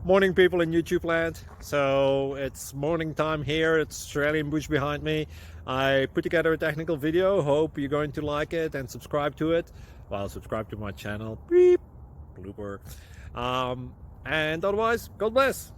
Morning, people in YouTube land. So it's morning time here. It's Australian bush behind me. I put together a technical video. Hope you're going to like it and subscribe to it. Well, subscribe to my channel. Beep, blooper. And otherwise, God bless.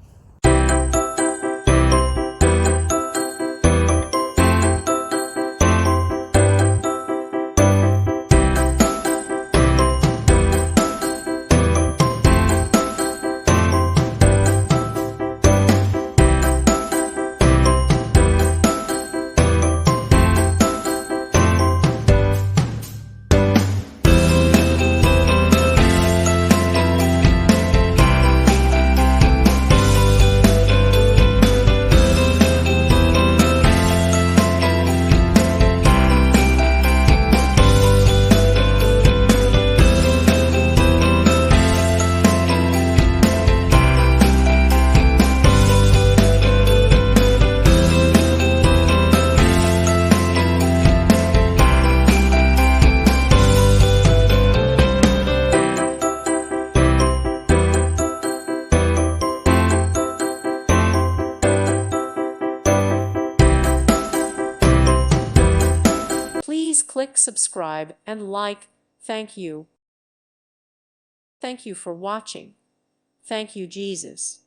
Please click subscribe and like. Thank you. Thank you for watching. Thank you, Jesus.